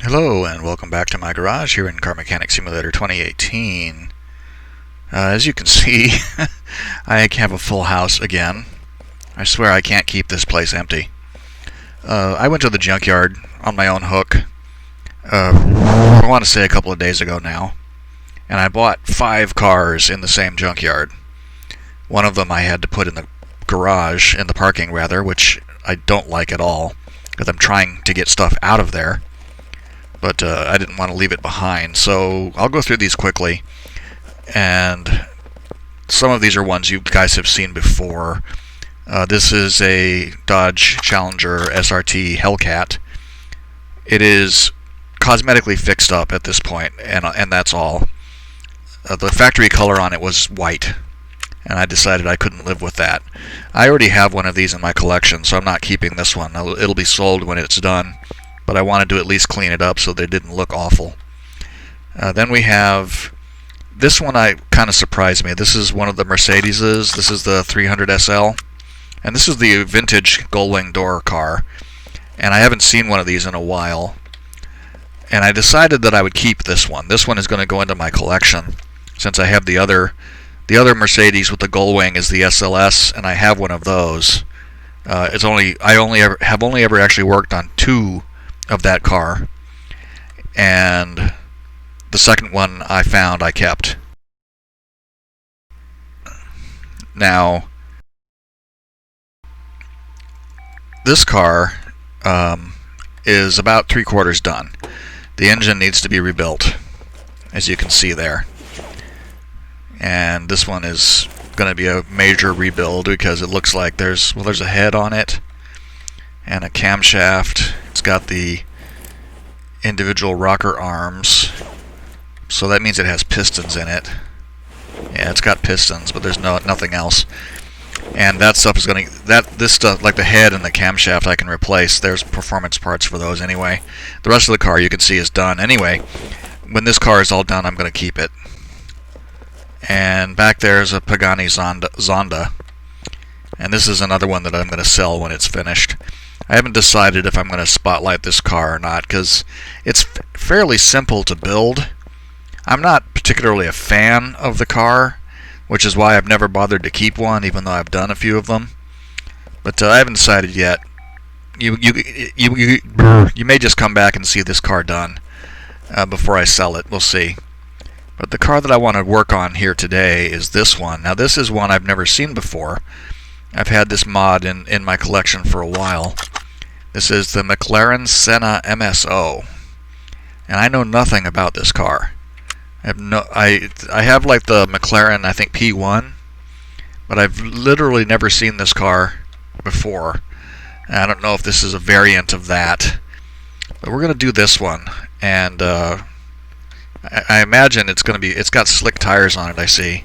Hello and welcome back to my garage here in Car Mechanic Simulator 2018. As you can see, I have a full house again. I swear I can't keep this place empty. I went to the junkyard on my own hook, I want to say a couple of days ago now, and I bought 5 cars in the same junkyard. One of them I had to put in the garage, in the parking rather, which I don't like at all, because I'm trying to get stuff out of there. But I didn't want to leave it behind, so I'll go through these quickly. And some of these are ones you guys have seen before. This is a Dodge Challenger SRT Hellcat. It is cosmetically fixed up at this point, and that's all. The factory color on it was white, and I decided I couldn't live with that. I already have one of these in my collection, so I'm not keeping this one. It'll be sold when it's done. But I wanted to at least clean it up so they didn't look awful. Then we have this one. I kind of surprised me. This is one of the Mercedeses. This is the 300 SL, and this is the vintage gull-wing door car. And I haven't seen one of these in a while. And I decided that I would keep this one. This one is going to go into my collection since I have the other Mercedes with the gull-wing is the SLS, and I have one of those. I have only ever actually worked on 2 of that car, and the second one I found I kept. Now this car is about 3/4 done. The engine needs to be rebuilt, as you can see there, and this one is going to be a major rebuild because it looks like there's a head on it and a camshaft. It's got the individual rocker arms, so that means it has pistons in it. Yeah, it's got pistons, but there's nothing else. And that stuff is this stuff, like the head and the camshaft, I can replace. There's performance parts for those anyway. The rest of the car you can see is done. Anyway, when this car is all done, I'm going to keep it. And back there is a Pagani Zonda. And this is another one that I'm going to sell when it's finished. I haven't decided if I'm going to spotlight this car or not, because it's fairly simple to build. I'm not particularly a fan of the car, which is why I've never bothered to keep one, even though I've done a few of them. But I haven't decided yet. You may just come back and see this car done before I sell it. We'll see. But the car that I want to work on here today is this one. Now this is one I've never seen before. I've had this mod in my collection for a while. This is the McLaren Senna MSO, and I know nothing about this car. I have like the McLaren, I think P1, but I've literally never seen this car before. And I don't know if this is a variant of that, but we're going to do this one, and I imagine it's got slick tires on it, I see.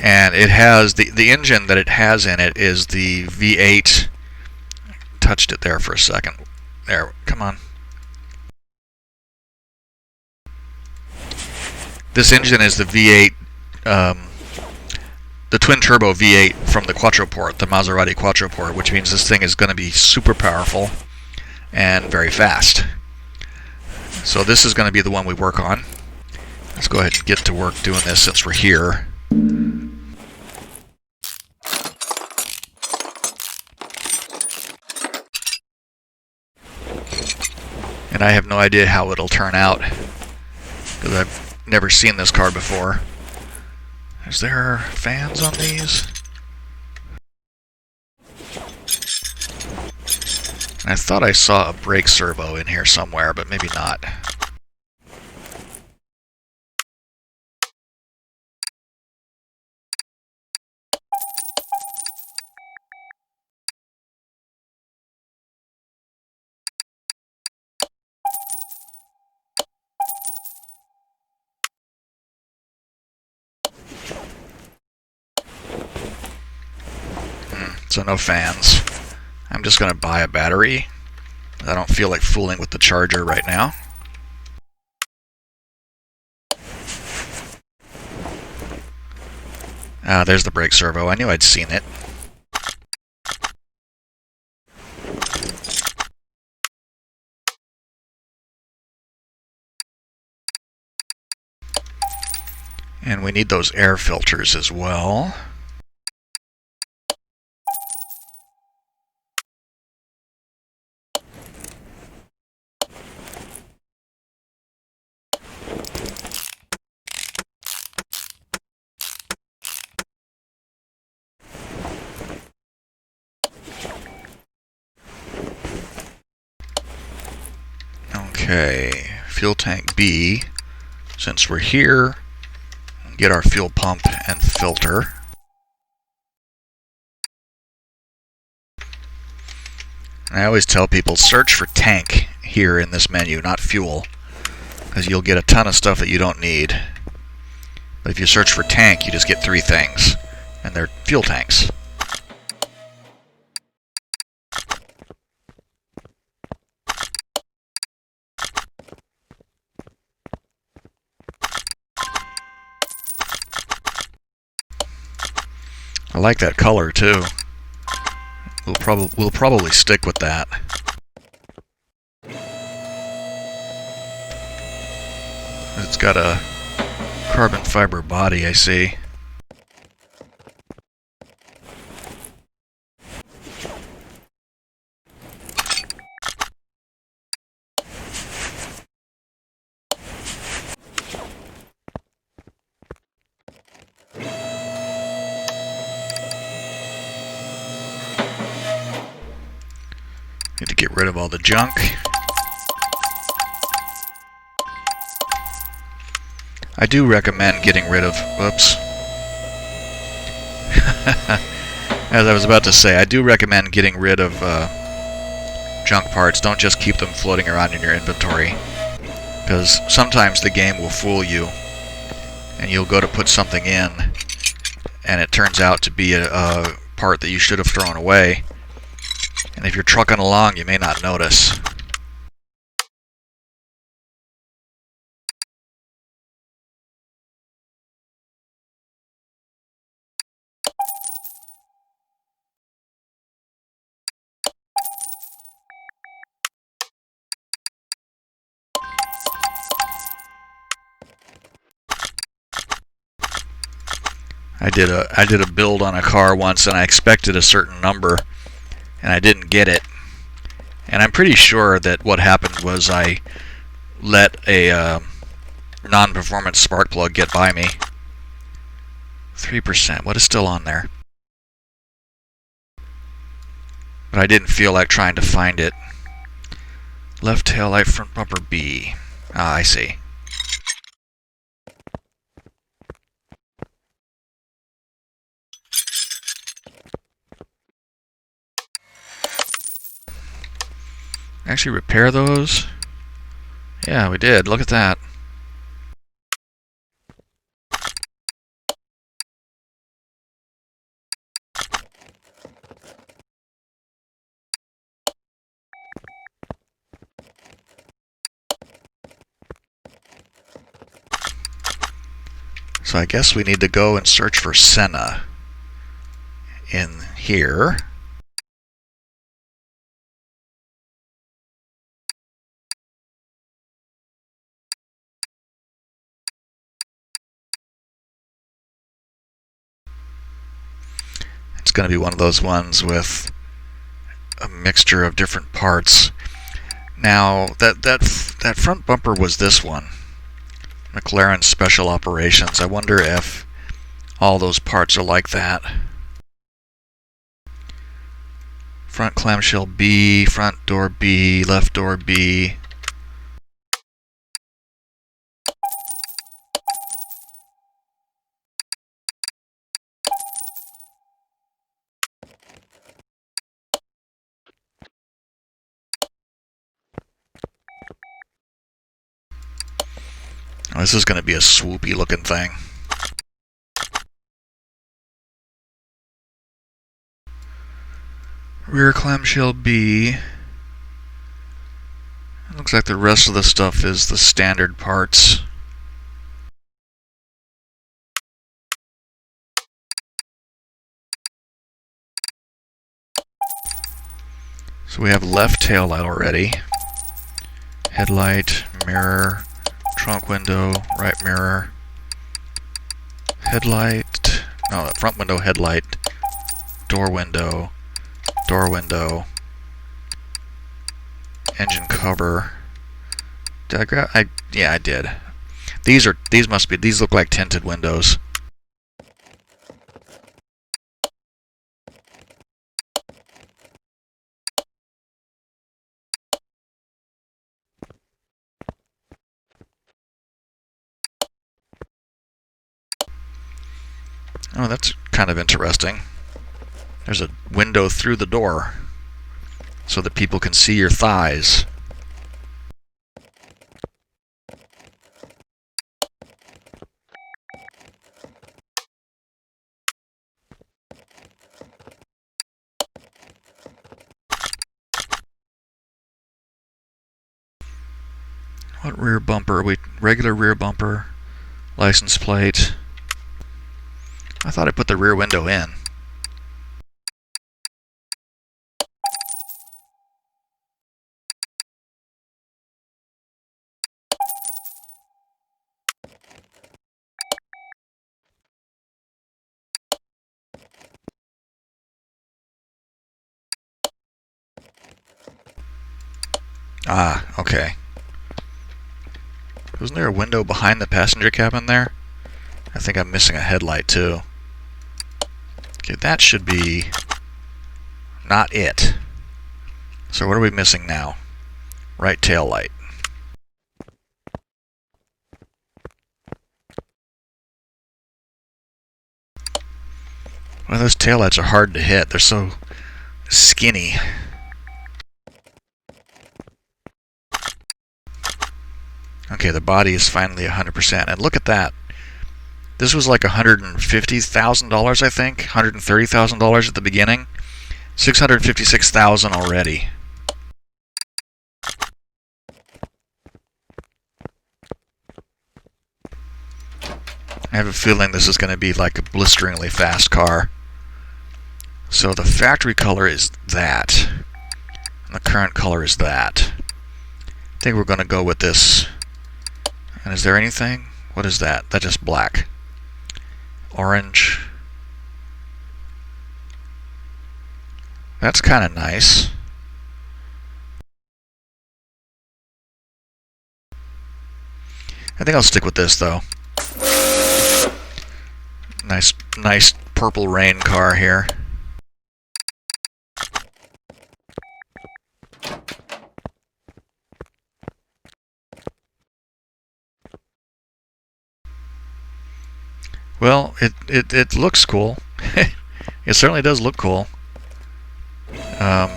And it has the engine that it has in it is the V8. Touched it there for a second. There, come on. This engine is the V8, the twin turbo V8 from the Quattroport, the Maserati Quattroport, which means this thing is going to be super powerful and very fast. So this is going to be the one we work on. Let's go ahead and get to work doing this since we're here. And I have no idea how it'll turn out, because I've never seen this car before. Is there fans on these? I thought I saw a brake servo in here somewhere, but maybe not. So no fans. I'm just going to buy a battery. I don't feel like fooling with the charger right now. There's the brake servo. I knew I'd seen it. And we need those air filters as well. Okay, fuel tank B. Since we're here, get our fuel pump and filter. I always tell people, search for tank here in this menu, not fuel, because you'll get a ton of stuff that you don't need. But if you search for tank, you just get 3 things, and they're fuel tanks. I like that color too. We'll probably stick with that. It's got a carbon fiber body, I see. Need to get rid of all the junk. I do recommend getting rid of... Whoops. As I was about to say, I do recommend getting rid of junk parts. Don't just keep them floating around in your inventory, because sometimes the game will fool you, and you'll go to put something in, and it turns out to be a part that you should have thrown away. And if you're trucking along, you may not notice. I did a build on a car once, and I expected a certain number, and I didn't get it. And I'm pretty sure that what happened was I let a non-performance spark plug get by me. 3%. What is still on there? But I didn't feel like trying to find it. Left tail light front bumper B. Ah, I see. Actually repair those? Yeah, we did. Look at that. So I guess we need to go and search for Senna in here. It's going to be one of those ones with a mixture of different parts. Now, that front bumper was this one. McLaren Special Operations. I wonder if all those parts are like that. Front clamshell B, front door B, left door B. Oh, this is going to be a swoopy looking thing. Rear clamshell B. It looks like the rest of the stuff is the standard parts. So we have left tail light already. Headlight, mirror, trunk window, right mirror. Headlight. No, front window, headlight. Door window. Door window. Engine cover. Did I grab? Yeah, I did. These look like tinted windows. Oh, that's kind of interesting. There's a window through the door so that people can see your thighs. What rear bumper? Regular rear bumper, license plate. I thought I put the rear window in. Ah, okay. Wasn't there a window behind the passenger cabin there? I think I'm missing a headlight too. Okay, that should be not it. So what are we missing now? Right tail light. Well, those taillights are hard to hit. They're so skinny. Okay, the body is finally 100%. And look at that. This was like $150,000, I think. $130,000 at the beginning. $656,000 already. I have a feeling this is going to be like a blisteringly fast car. So the factory color is that. And the current color is that. I think we're going to go with this. And is there anything? What is that? That's just black. Orange. That's kind of nice. I think I'll stick with this though. Nice purple rain car here. Well, it looks cool. It certainly does look cool. Oh,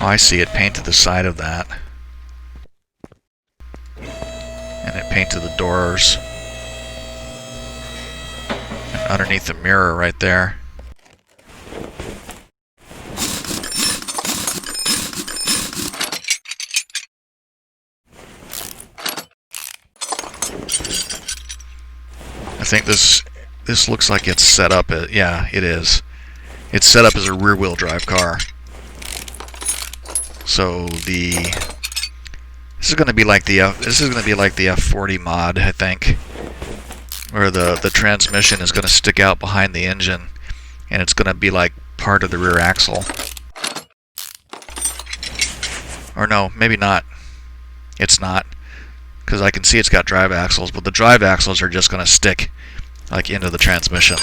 I see. It painted the side of that. And it painted the doors. And underneath the mirror right there. I think this looks like it's set up. Yeah, it is. It's set up as a rear-wheel drive car. So this is going to be like the F40 mod, I think, where the transmission is going to stick out behind the engine, and it's going to be like part of the rear axle. Or no, maybe not. It's not, because I can see it's got drive axles, but the drive axles are just going to stick like into the transmission.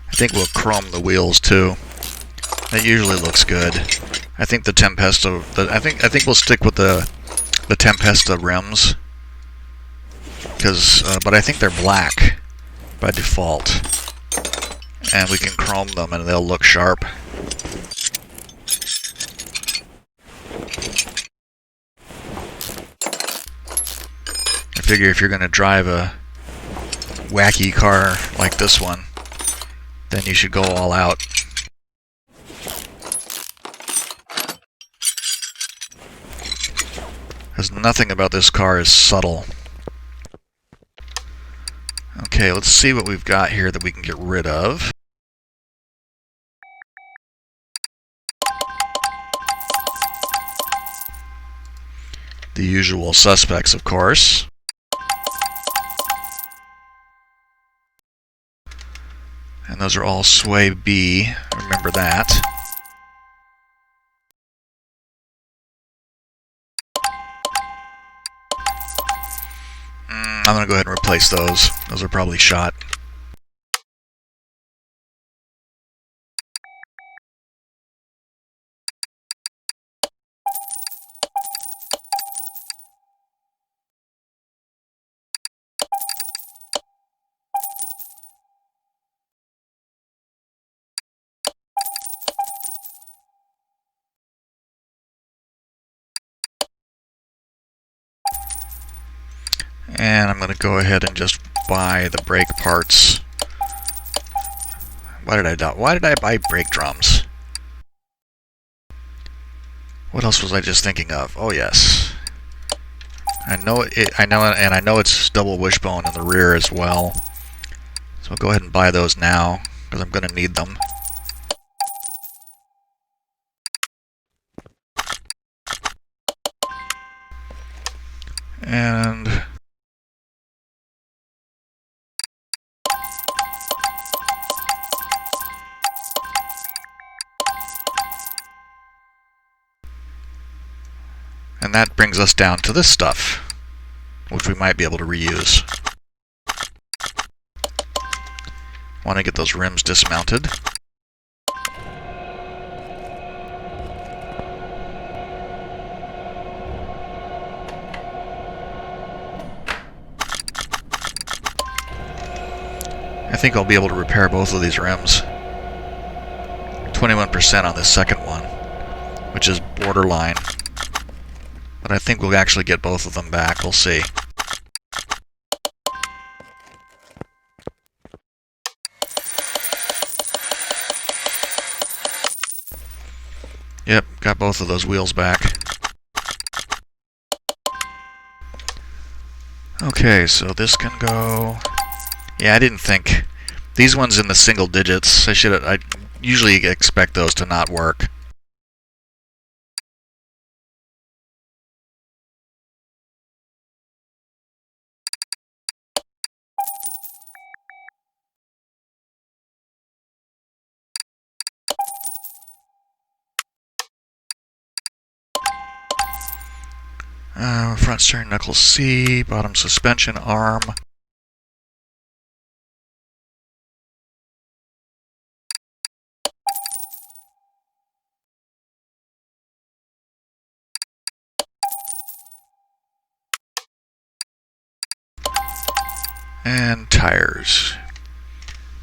I think we'll chrome the wheels too. That usually looks good. I think the Tempesta. I think we'll stick with the Tempesta rims, but I think they're black by default, and we can chrome them and they'll look sharp. I figure if you're going to drive a wacky car like this one, then you should go all out. Because nothing about this car is subtle. Okay, let's see what we've got here that we can get rid of. The usual suspects, of course. And those are all Sway B. Remember that. I'm going to go ahead and replace those. Those are probably shot. And I'm going to go ahead and just buy the brake parts. Why did I buy brake drums? What else was I just thinking of? Oh yes, I know it's double wishbone in the rear as well. So I'll go ahead and buy those now because I'm going to need them. And that brings us down to this stuff, which we might be able to reuse. Want to get those rims dismounted. I think I'll be able to repair both of these rims. 21% on this second one, which is borderline. But I think we'll actually get both of them back. We'll see. Yep, got both of those wheels back. Okay, so this can go... Yeah, I didn't think... These ones in the single digits, I usually expect those to not work. Front steering knuckle C, bottom suspension arm. And tires.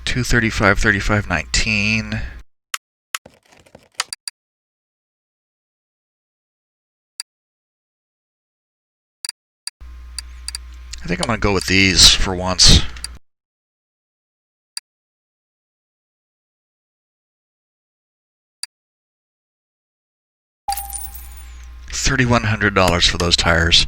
235, 35, 19. I think I'm going to go with these for once. $3,100 for those tires.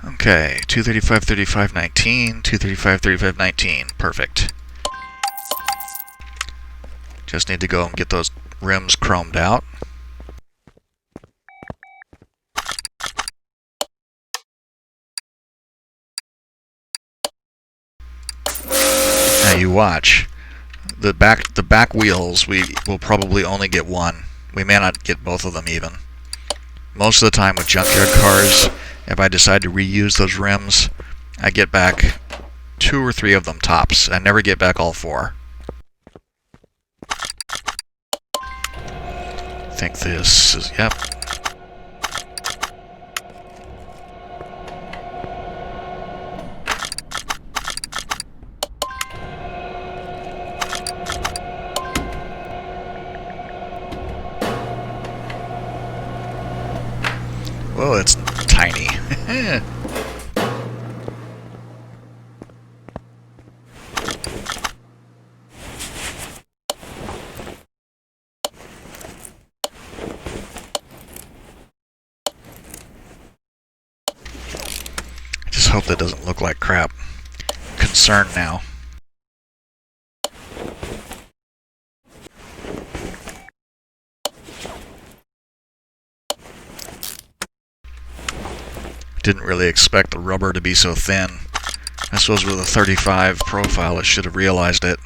Okay, 235, 35, 19, 235, 35, 19. Perfect. Just need to go and get those rims chromed out. Now you watch. The back wheels, we will probably only get one. We may not get both of them even. Most of the time with junkyard cars, if I decide to reuse those rims, I get back 2 or 3 of them tops. I never get back all 4. I think this is, yep. Whoa, it's tiny. hope that doesn't look like crap. Concerned now. Didn't really expect the rubber to be so thin. I suppose with a 35 profile it should have realized it.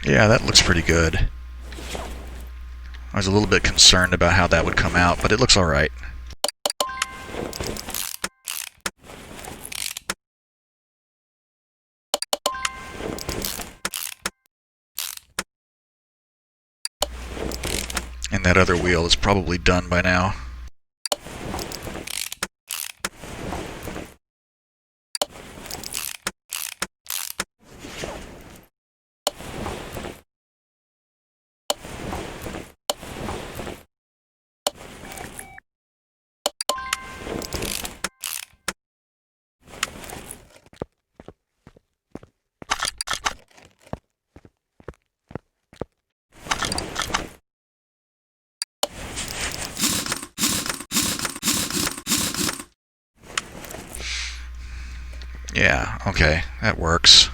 Yeah, that looks pretty good. I was a little bit concerned about how that would come out, but it looks alright. And that other wheel is probably done by now. Yeah, okay, that works.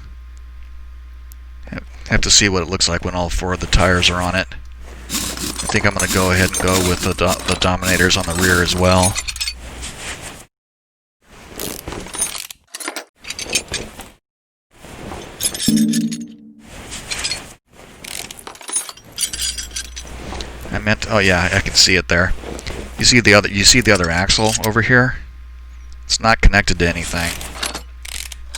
Have to see what it looks like when all four of the tires are on it. I think I'm going to go ahead and go with the Dominators on the rear as well. Oh yeah, I can see it there. You see the other axle over here? It's not connected to anything,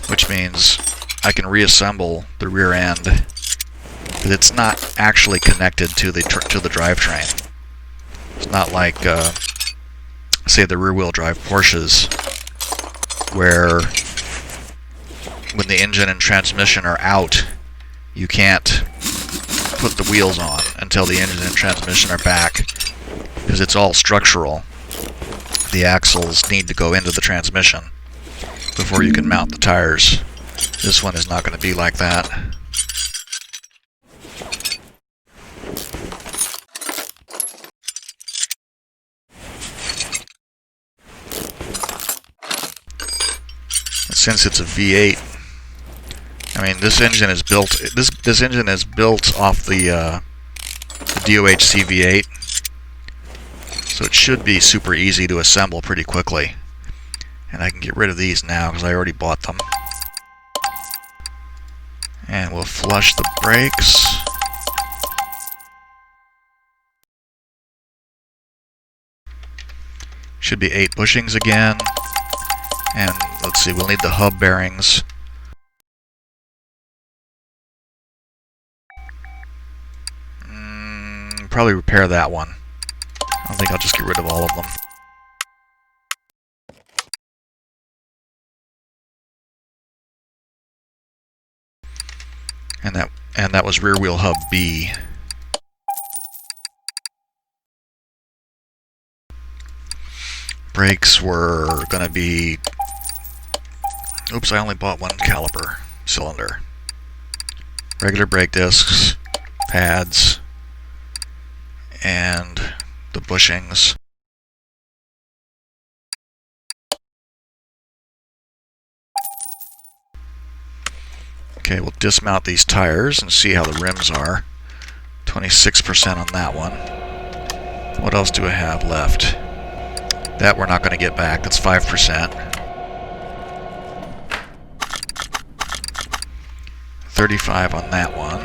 which means I can reassemble the rear end, but it's not actually connected to the drivetrain. It's not like, say, the rear-wheel drive Porsches, where when the engine and transmission are out, you can't put the wheels on until the engine and transmission are back, because it's all structural. The axles need to go into the transmission before you can mount the tires. This one is not going to be like that. Since it's a V8, I mean, this engine is built. This engine is built off the DOHC V8, so it should be super easy to assemble pretty quickly. And I can get rid of these now because I already bought them. And we'll flush the brakes. Should be 8 bushings again. And let's see, we'll need the hub bearings. Probably repair that one. I think I'll just get rid of all of them. And that was rear wheel hub B. Brakes were gonna be... Oops, I only bought one caliper cylinder. Regular brake discs, pads, and the bushings. Okay, we'll dismount these tires and see how the rims are. 26% on that one. What else do I have left? That we're not going to get back. That's 5%. 35 on that one.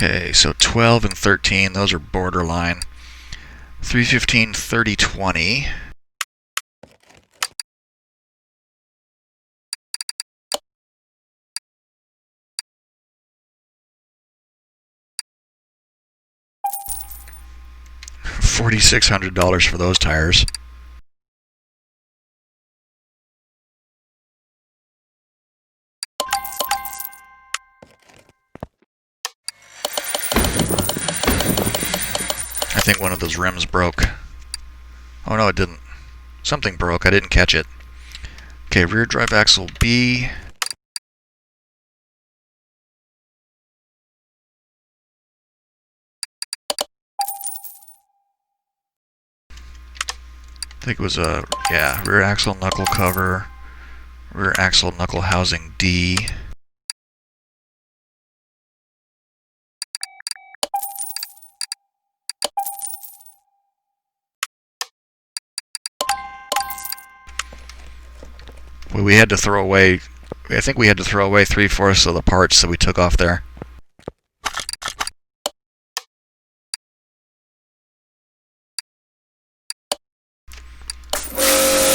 Okay, so 12 and 13, those are borderline. 315, 30, 20. $4,600 for those tires. I think one of those rims broke. Oh no, it didn't. Something broke, I didn't catch it. Okay, rear drive axle B. I think it was a, yeah, rear axle knuckle cover, rear axle knuckle housing D. Well, we had to throw away, I think we had to throw away 3/4 of the parts that we took off there.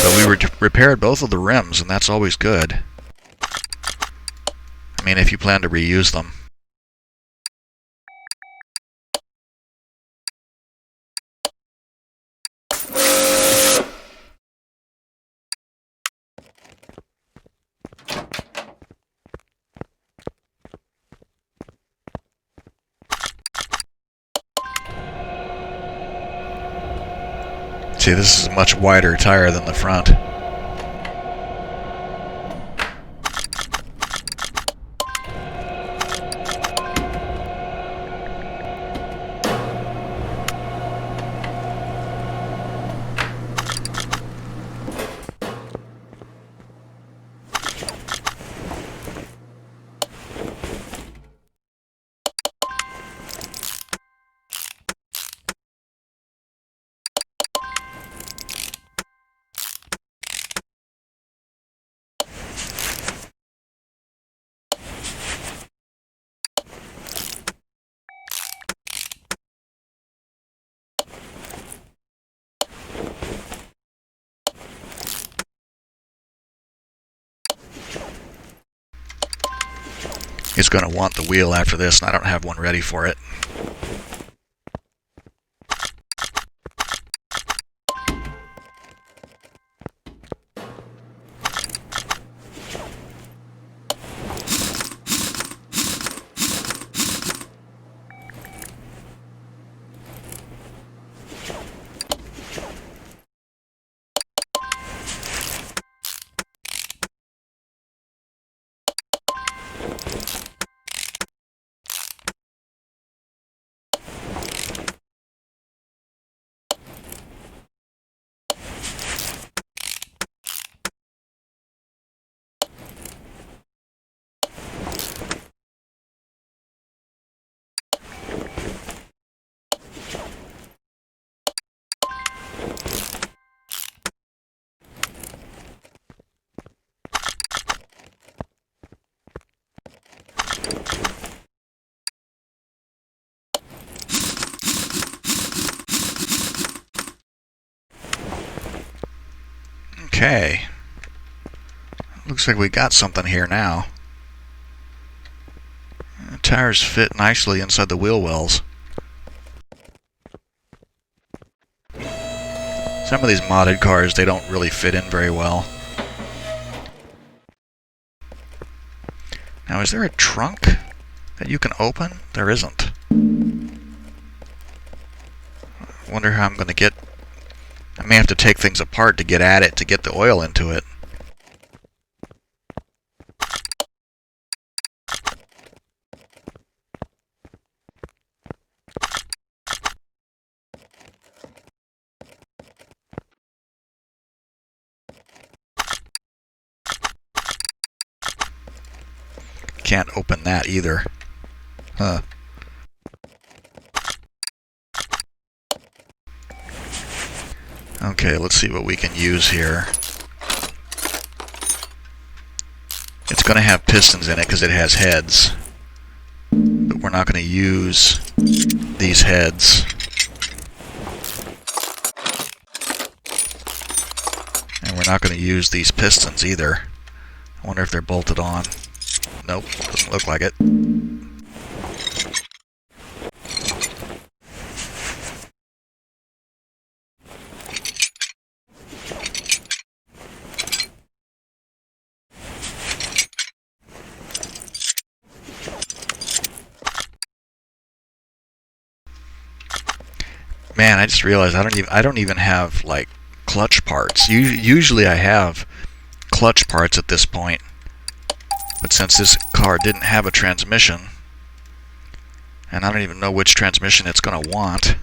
But we repaired both of the rims, and that's always good. I mean, if you plan to reuse them. See, this is a much wider tire than the front. It's going to want the wheel after this, and I don't have one ready for it. Okay. Looks like we got something here now. The tires fit nicely inside the wheel wells. Some of these modded cars, they don't really fit in very well. Now, is there a trunk that you can open? There isn't. I wonder how I'm going to get... I may have to take things apart to get at it, to get the oil into it. Can't open that either. Huh. Okay, let's see what we can use here. It's going to have pistons in it because it has heads. But we're not going to use these heads. And we're not going to use these pistons either. I wonder if they're bolted on. Nope, doesn't look like it. Man, I just realized I don't even have like clutch parts. Usually I have clutch parts at this point, but since this car didn't have a transmission, and I don't even know which transmission it's going to want,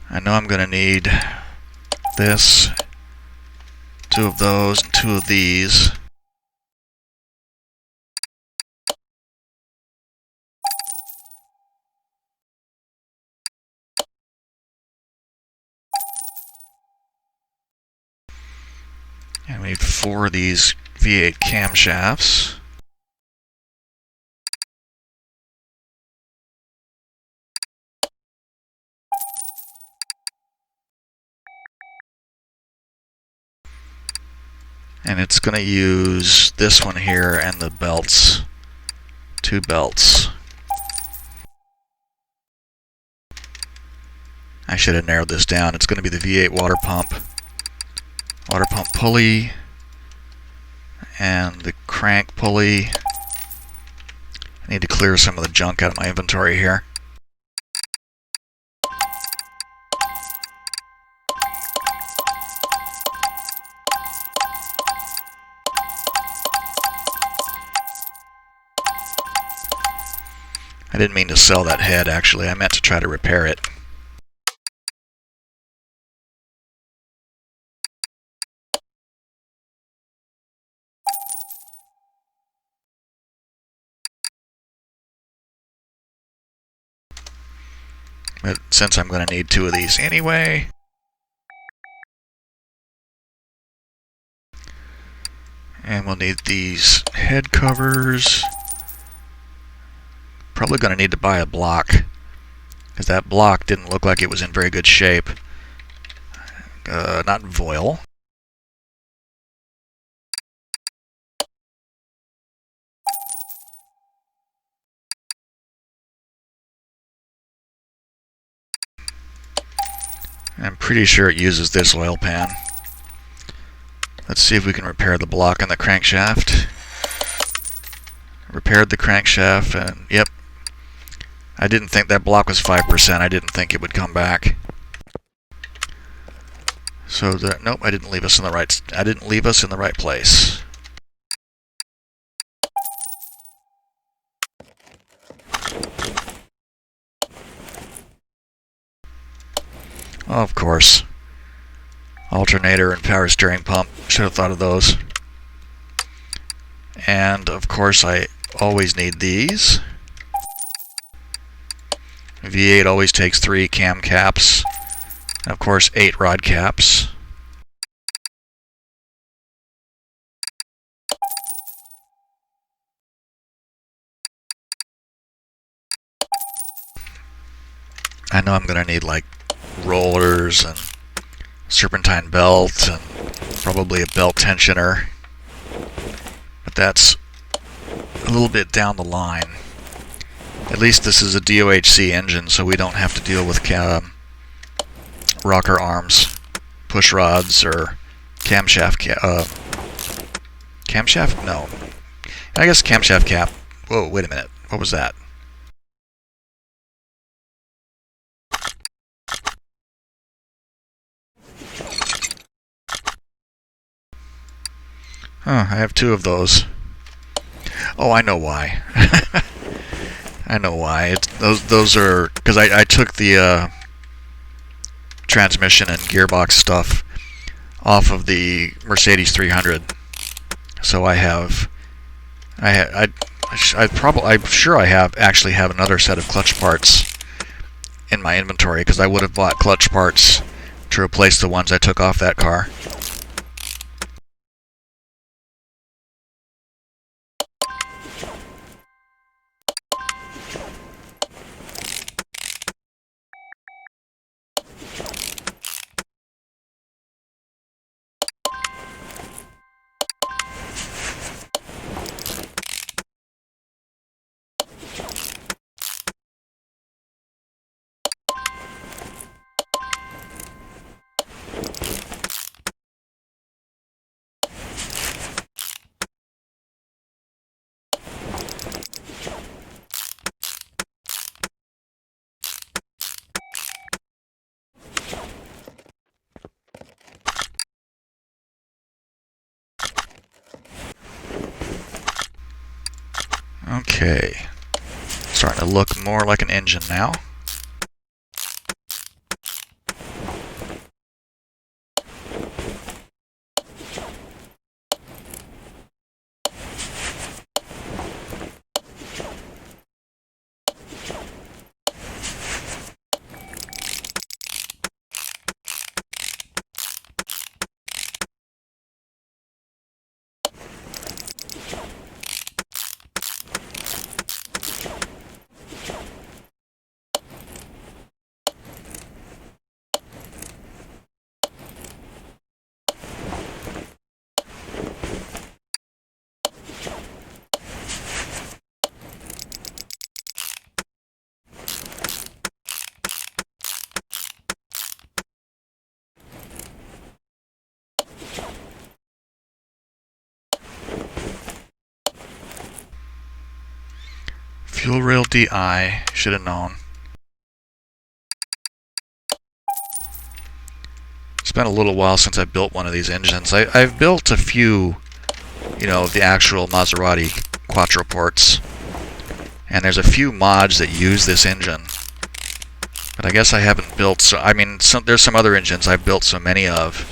I know I'm going to need this, 2 of those, and 2 of these. And we need 4 of these V8 camshafts. And it's going to use this one here and the belts. 2 belts. I should have narrowed this down. It's going to be the V8 water pump pulley, and the crank pulley. I need to clear some of the junk out of my inventory here. I didn't mean to sell that head, actually. I meant to try to repair it. But since I'm going to need 2 of these anyway, and we'll need these head covers. Probably going to need to buy a block, because that block didn't look like it was in very good shape. Not voil. I'm pretty sure it uses this oil pan. Let's see if we can repair the block on the crankshaft. Repaired the crankshaft, and yep. I didn't think that block was 5%. I didn't think it would come back. So nope, I didn't leave us in the right place. Oh, of course. Alternator and power steering pump. Should have thought of those. And of course I always need these. V8 always takes 3 cam caps. And of course 8 rod caps. I know I'm going to need like rollers and serpentine belt and probably a belt tensioner, but that's a little bit down the line. At least this is a DOHC engine, so we don't have to deal with rocker arms, push rods, or camshaft camshaft? No. I guess camshaft cap. Whoa, wait a minute. What was that? Huh, I have 2 of those. Oh, I know why. I know why. Those are because I took the transmission and gearbox stuff off of the Mercedes 300. So I'm sure I actually have another set of clutch parts in my inventory, because I would have bought clutch parts to replace the ones I took off that car. Okay. Starting to look more like an engine now. Fuel rail DI, should have known. It's been a little while since I built one of these engines. I've built a few, of the actual Maserati Quattroports. And there's a few mods that use this engine. But I guess I haven't built, there's some other engines I've built so many of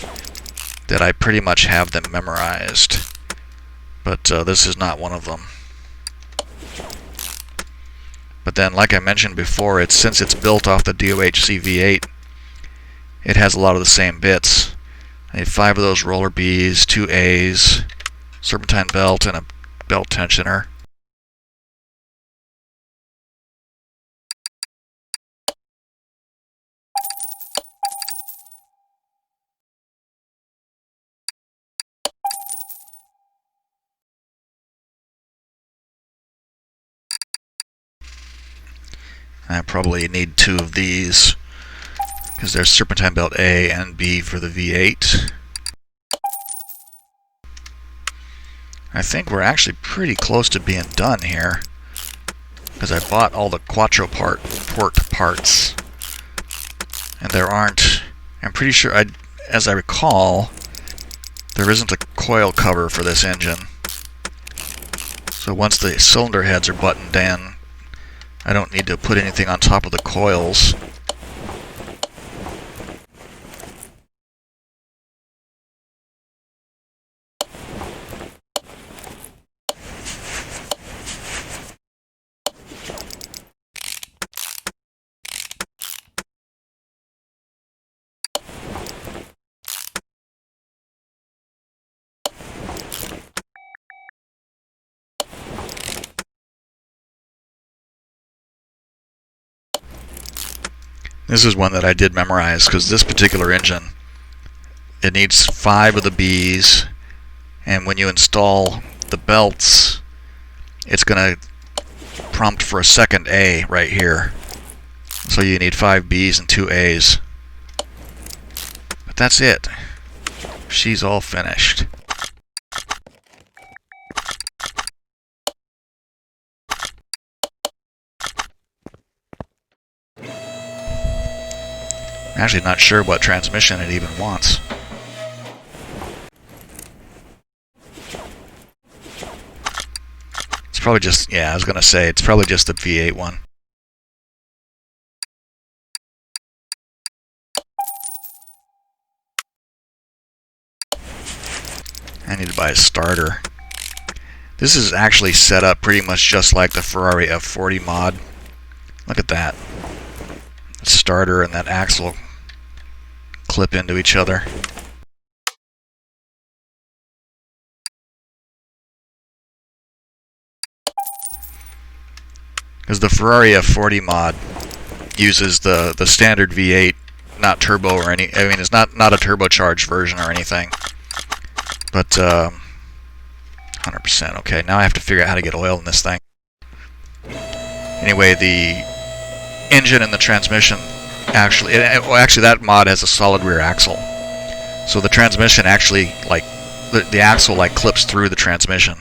that I pretty much have them memorized. But this is not one of them. But then, like I mentioned before, since it's built off the DOHC V8, it has a lot of the same bits. I need 5 of those roller bees, 2 A's, serpentine belt, and a belt tensioner. I probably need 2 of these, because there's serpentine belt A and B for the V8. I think we're actually pretty close to being done here, because I bought all the Quattroport parts, and there aren't, I'm pretty sure, as I recall, there isn't a coil cover for this engine. So once the cylinder heads are buttoned in, I don't need to put anything on top of the coils. This is one that I did memorize, because this particular engine, it needs 5 of the B's, and when you install the belts, it's going to prompt for a second A right here. So you need 5 B's and 2 A's. But that's it. She's all finished. I'm actually not sure what transmission it even wants. It's probably just, I was going to say, it's probably just the V8 one. I need to buy a starter. This is actually set up pretty much just like the Ferrari F40 mod. Look at that. The starter and that axle clip into each other. Because the Ferrari F40 mod uses the standard V8, not turbo or any. I mean, it's not a turbocharged version or anything. But 100%. Okay, now I have to figure out how to get oil in this thing. Anyway, the engine and the transmission actually that mod has a solid rear axle, so the transmission actually the axle clips through the transmission.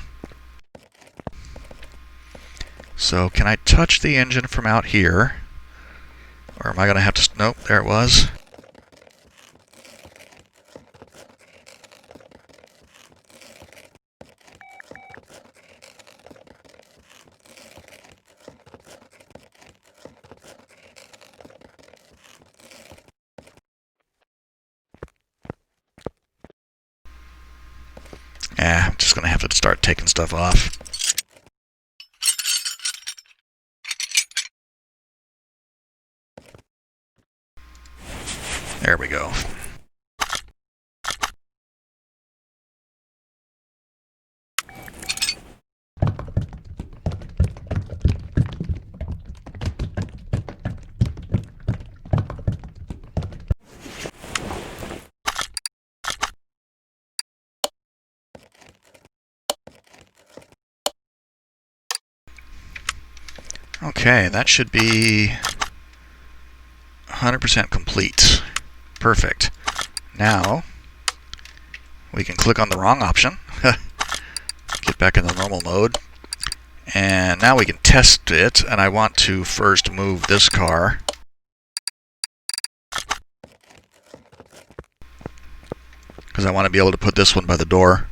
So can I touch the engine from out here, or am I gonna have to? Nope, there it was. I'm just going to have to start taking stuff off. There we go. Okay, that should be 100% complete. Perfect. Now, we can click on the wrong option, get back in the normal mode, and now we can test it, and I want to first move this car. Because I want to be able to put this one by the door.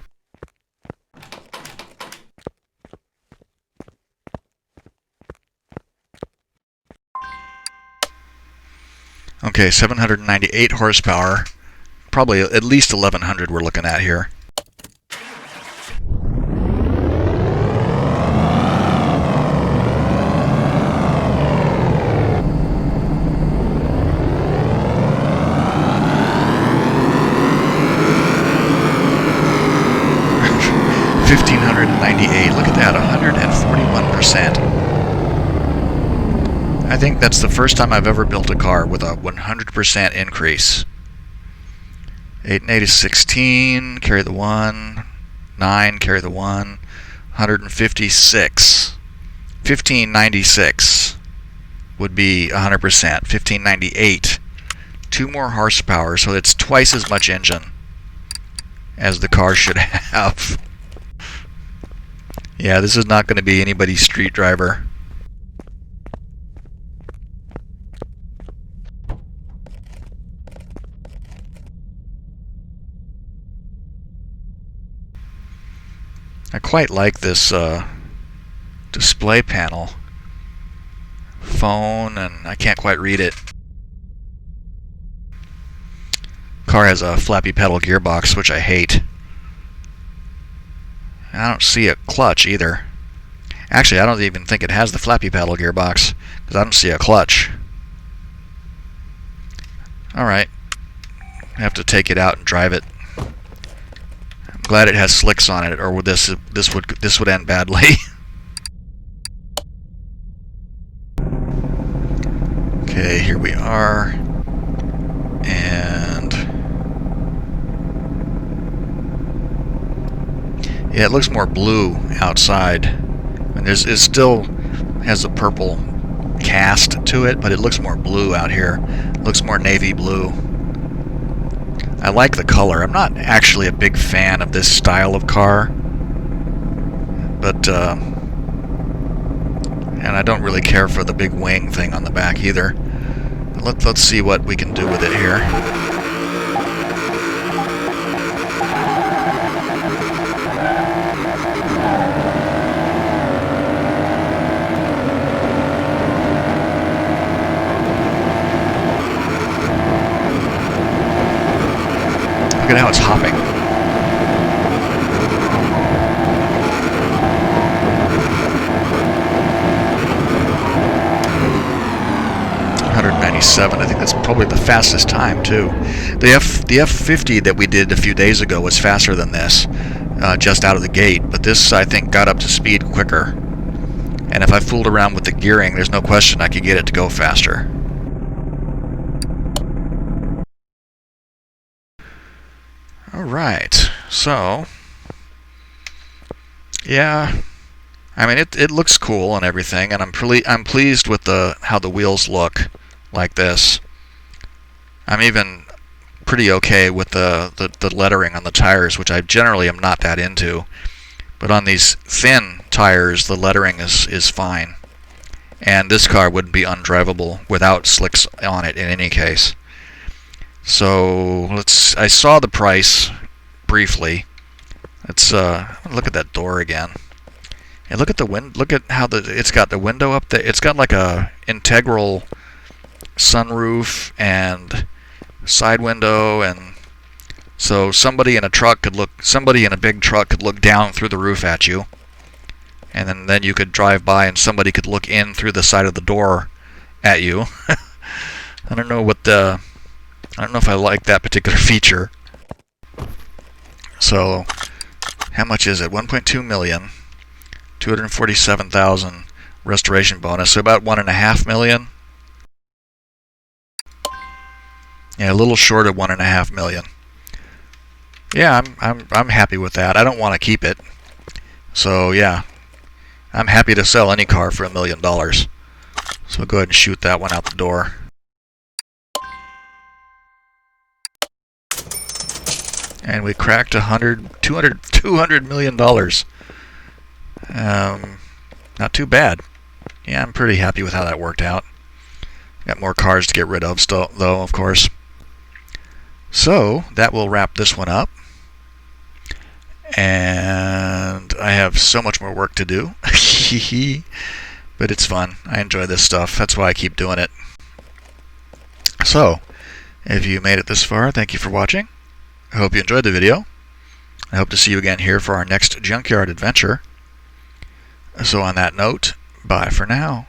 Okay, 798 horsepower. Probably at least 1100 we're looking at here. Look at that, 141%. I think that's the first time I've ever built a car with a 100% increase. 8 and 8 is 16, carry the 1. 9, carry the 1. 156. 1596 would be 100%. 1598. 2 more horsepower, so it's twice as much engine as the car should have. Yeah, this is not going to be anybody's street driver. I quite like this display panel. Phone, and I can't quite read it. Car has a flappy pedal gearbox, which I hate. I don't see a clutch either. Actually, I don't even think it has the flappy pedal gearbox, because I don't see a clutch. Alright. I have to take it out and drive it. I'm glad it has slicks on it, or this would end badly. Okay, here we are. And yeah, it looks more blue outside. And it still has a purple cast to it, but it looks more blue out here. It looks more navy blue. I like the color. I'm not actually a big fan of this style of car, but and I don't really care for the big wing thing on the back either. Let's see what we can do with it here. Look at how it's hopping. I think that's probably the fastest time too. The F50 that we did a few days ago was faster than this, just out of the gate. But this, I think, got up to speed quicker. And if I fooled around with the gearing, there's no question I could get it to go faster. All right, so yeah. I mean, it looks cool and everything, and I'm pleased with how the wheels look like this. I'm even pretty okay with the lettering on the tires, which I generally am not that into. But on these thin tires, the lettering is fine. And this car wouldn't be undrivable without slicks on it in any case. So I saw the price briefly. Let's look at that door again. And look at the look at how it's got the window up there. It's got like a integral sunroof and side window, and So somebody in a big truck could look down through the roof at you, and then you could drive by and somebody could look in through the side of the door at you. I don't know if I like that particular feature. So, how much is it? 1.2 million, 247,000 restoration bonus, so about 1.5 million. Yeah, a little short of 1.5 million. Yeah, I'm happy with that. I don't want to keep it. So yeah, I'm happy to sell any car for $1 million. So we'll go ahead and shoot that one out the door. And we cracked $200 million. Not too bad. Yeah, I'm pretty happy with how that worked out. Got more cars to get rid of still, though, of course. So that will wrap this one up. And I have so much more work to do. But it's fun. I enjoy this stuff. That's why I keep doing it. So, if you made it this far, thank you for watching. I hope you enjoyed the video. I hope to see you again here for our next Junkyard adventure. So on that note, bye for now.